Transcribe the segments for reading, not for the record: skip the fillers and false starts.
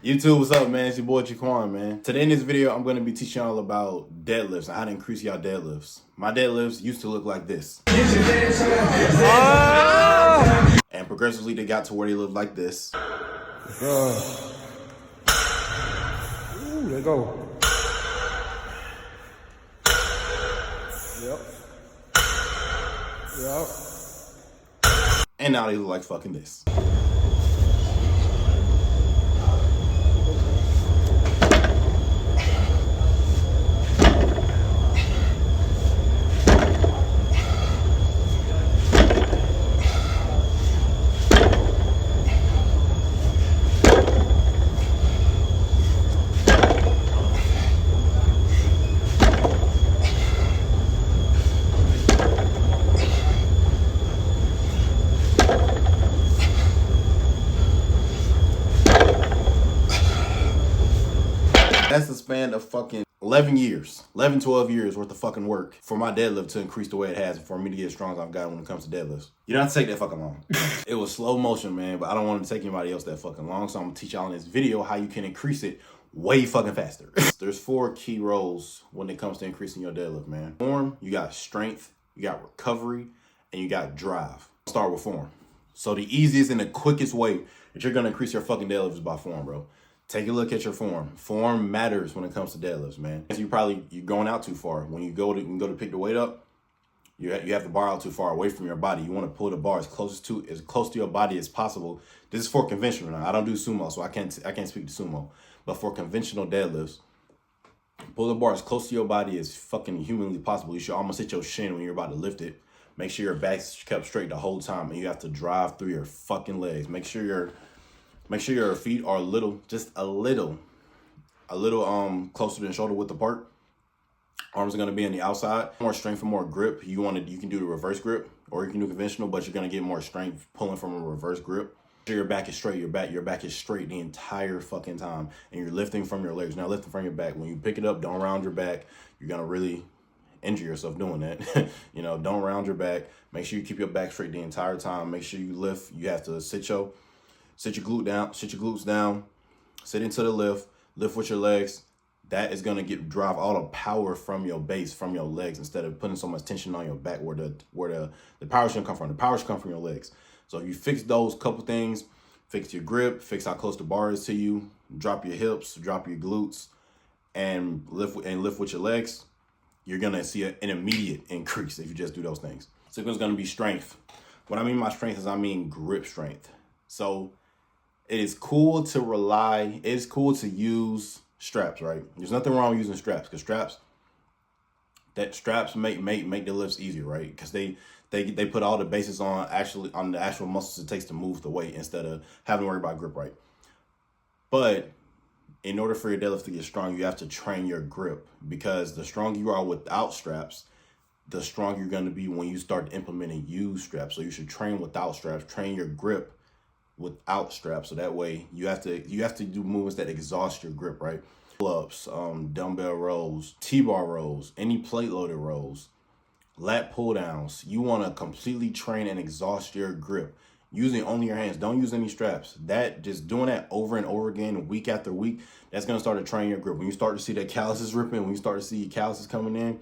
YouTube, what's up, man? It's your boy Jaquan, man. Today in this video, I'm going to be teaching y'all about deadlifts and how to increase y'all deadlifts. My deadlifts used to look like this. And progressively, they got to where they look like this. Ooh, there go. Yep. Yep. And now they look like fucking this. That's the span of fucking 11 years, 11, 12 years worth of fucking work for my deadlift to increase the way it has and for me to get as strong as I've got when it comes to deadlifts. You don't have to take that fucking long. It was slow motion, man, but I don't want to take anybody else that fucking long, so I'm gonna teach y'all in this video how you can increase it way fucking faster. There's 4 key roles when it comes to increasing your deadlift, man. Form, you got strength, you got recovery, and you got drive. I'll start with form. So the easiest and the quickest way that you're gonna increase your fucking deadlift is by form, bro. Take a look at your form. Form matters when it comes to deadlifts, man. You're going out too far. When you go to pick the weight up, you have the bar out too far away from your body. You want to pull the bar as close to your body as possible. This is for conventional now. I don't do sumo, so I can't speak to sumo. But for conventional deadlifts, pull the bar as close to your body as fucking humanly possible. You should almost hit your shin when you're about to lift it. Make sure your back's kept straight the whole time, and you have to drive through your fucking legs. Make sure your feet are just a little closer than shoulder width apart. Arms are gonna be on the outside. More strength and more grip. You can do the reverse grip, or you can do conventional, but you're gonna get more strength pulling from a reverse grip. Make sure your back is straight. Your back is straight the entire fucking time, and you're lifting from your legs, not lifting from your back. When you pick it up, don't round your back. You're gonna really injure yourself doing that. Don't round your back. Make sure you keep your back straight the entire time. Make sure you lift. You have to sit your glutes down, sit into the lift with your legs. That is gonna drive all the power from your base, from your legs, instead of putting so much tension on your back where the power should come from. The power should come from your legs. So if you fix those couple things, fix your grip, fix how close the bar is to you, drop your hips, drop your glutes, and lift with your legs, you're gonna see an immediate increase if you just do those things. Second is gonna be strength. What I mean by strength is I mean grip strength. So it is cool to use straps, right? There's nothing wrong with using straps, because straps make the lifts easier, right? Because they put all the bases on the actual muscles it takes to move the weight instead of having to worry about grip, right? But in order for your deadlift to get strong, you have to train your grip, because the stronger you are without straps, the stronger you're going to be when you start implementing used straps. So you should train without straps, train your grip without straps, so that way you have to do movements that exhaust your grip, right? Pull-ups, dumbbell rows, T-bar rows, any plate loaded rows, lat pull downs. You want to completely train and exhaust your grip using only your hands. Don't use any straps. Just doing that over and over again, week after week, that's going to start to train your grip. When you start to see that calluses ripping, when you start to see calluses coming in,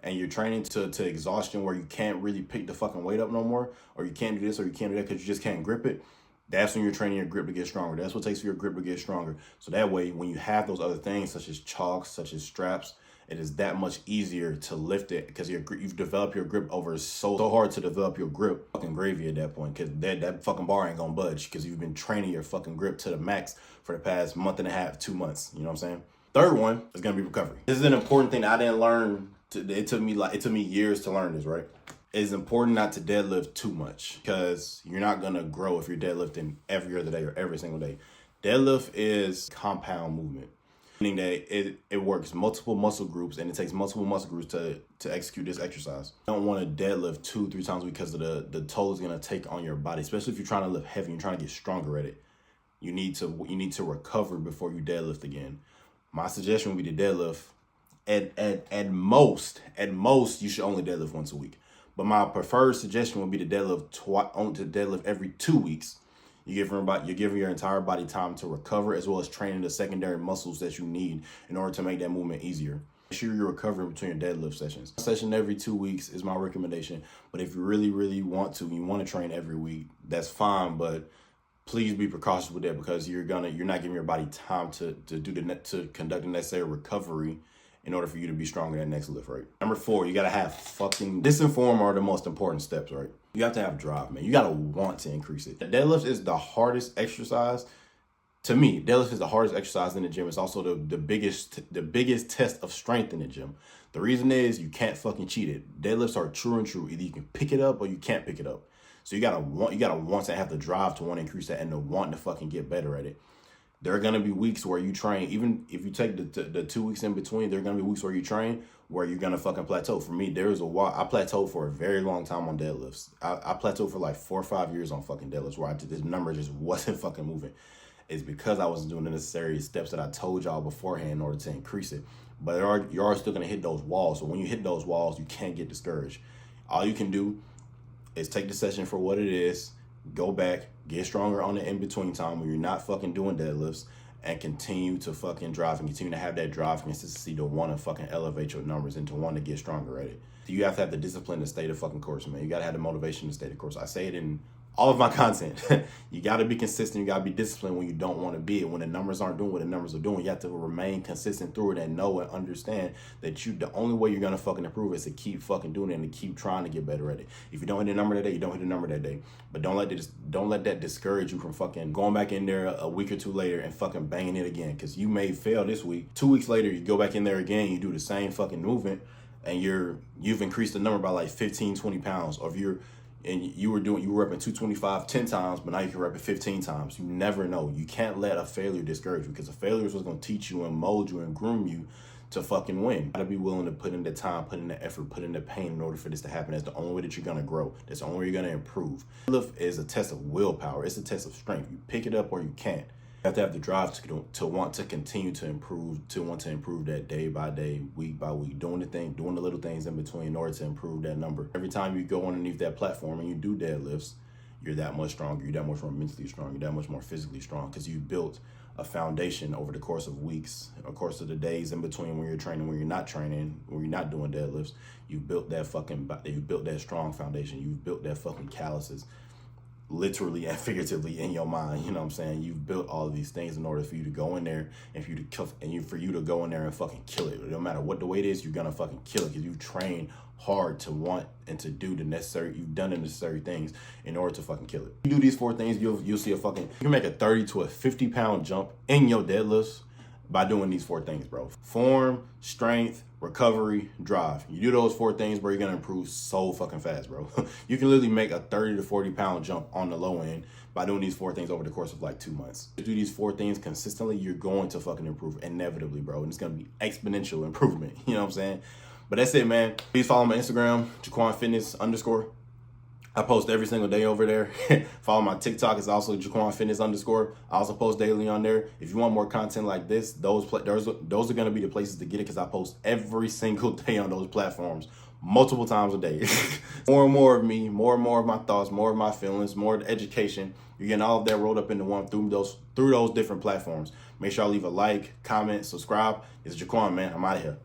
and you're training to exhaustion where you can't really pick the fucking weight up no more, or you can't do this or you can't do that because you just can't grip it, that's when you're training your grip to get stronger. That's what it takes for your grip to get stronger. So that way, when you have those other things, such as chalks, such as straps, it is that much easier to lift it, because you've developed your grip over so hard to develop your grip. Fucking gravy at that point, because that fucking bar ain't gonna budge, because you've been training your fucking grip to the max for the past month and a half, 2 months. You know what I'm saying? Third one is gonna be recovery. This is an important thing I didn't learn. It took me years to learn this, right? It's important not to deadlift too much, because you're not gonna grow if you're deadlifting every other day or every single day. Deadlift is compound movement, meaning that it works multiple muscle groups, and it takes multiple muscle groups to execute this exercise. You don't want to deadlift 2-3 times because of the toll it's gonna take on your body, especially if you're trying to lift heavy, you're trying to get stronger at it. You need to recover before you deadlift again. My suggestion would be to deadlift at most you should only deadlift once a week. But my preferred suggestion would be to deadlift every 2 weeks. You're giving your entire body time to recover, as well as training the secondary muscles that you need in order to make that movement easier. Make sure you're recovering between your deadlift sessions. A session every 2 weeks is my recommendation. But if you really, really want to, you want to train every week, that's fine. But please be precautious with that, because you're not giving your body time to conduct the necessary recovery in order for you to be strong in that next lift, right? Number 4, you gotta have this and form are the most important steps, right? You have to have drive, man. You gotta want to increase it. Deadlift is the hardest exercise. To me, deadlift is the hardest exercise in the gym. It's also the biggest test of strength in the gym. The reason is you can't fucking cheat it. Deadlifts are true and true. Either you can pick it up or you can't pick it up. So you gotta want to have the drive to want to increase that and to want to fucking get better at it. There are gonna be weeks where you train, even if you take the 2 weeks in between, there are gonna be weeks where you train where you're gonna fucking plateau. For me, there was a while I plateaued for a very long time on deadlifts. I plateaued for like 4 or 5 years on fucking deadlifts where this number just wasn't fucking moving. It's because I wasn't doing the necessary steps that I told y'all beforehand in order to increase it. But you are still gonna hit those walls. So when you hit those walls, you can't get discouraged. All you can do is take the session for what it is, go back, get stronger on the in-between time when you're not fucking doing deadlifts, and continue to fucking drive and continue to have that drive consistency to want to fucking elevate your numbers and to want to get stronger at it. You have to have the discipline to stay the fucking course, man. You got to have the motivation to stay the course. I say it in all of my content. You got to be consistent. You got to be disciplined when you don't want to be it. When the numbers aren't doing what the numbers are doing, you have to remain consistent through it and know and understand that the only way you're going to fucking improve is to keep fucking doing it and to keep trying to get better at it. If you don't hit the number that day, you don't hit the number that day. But don't let that discourage you from fucking going back in there a week or two later and fucking banging it again. Because you may fail this week. 2 weeks later, you go back in there again, you do the same fucking movement, and you've increased the number by like 15, 20 pounds. Or if you were repping 225 10 times, but now you can rep it 15 times. You never know. You can't let a failure discourage you, because a failure is what's going to teach you and mold you and groom you to fucking win. You gotta be willing to put in the time, put in the effort, put in the pain in order for this to happen. That's the only way that you're gonna grow. That's the only way you're gonna improve. Deadlift is a test of willpower. It's a test of strength. You pick it up or you can't. You have to have the drive to want to continue to improve, to want to improve that day by day, week by week, doing the little things in between in order to improve that number. Every time you go underneath that platform and you do deadlifts, you're that much stronger. You're that much more mentally strong. You're that much more physically strong, because you built a foundation over the course of weeks, of course of the days in between when you're training, when you're not training, when you're not doing deadlifts. You built that strong foundation. You've built that fucking calluses, literally and figuratively, in your mind. You know what I'm saying? You've built all of these things in order for you to go in there and for you to go in there and fucking kill it. No matter what the weight is, you're gonna fucking kill it, because you've trained hard to want and to do you've done the necessary things in order to fucking kill it. You do these 4 things, you'll see you can make a 30 to a 50 pound jump in your deadlifts by doing these 4 things, bro. Form, strength, recovery, drive. You do those 4 things, bro, you're gonna improve so fucking fast, bro. You can literally make a 30 to 40 pound jump on the low end by doing these 4 things over the course of like 2 months. If you do these 4 things consistently, you're going to fucking improve inevitably, bro. And it's gonna be exponential improvement. You know what I'm saying? But that's it, man. Please follow my Instagram, JaquanFitness_. I post every single day over there. Follow my TikTok. It's also JaquanFitness_. I also post daily on there. If you want more content like this, those are going to be the places to get it, because I post every single day on those platforms, multiple times a day. More and more of me, more and more of my thoughts, more of my feelings, more of the education. You're getting all of that rolled up into one through those different platforms. Make sure I leave a like, comment, subscribe. It's Jaquan, man. I'm out of here.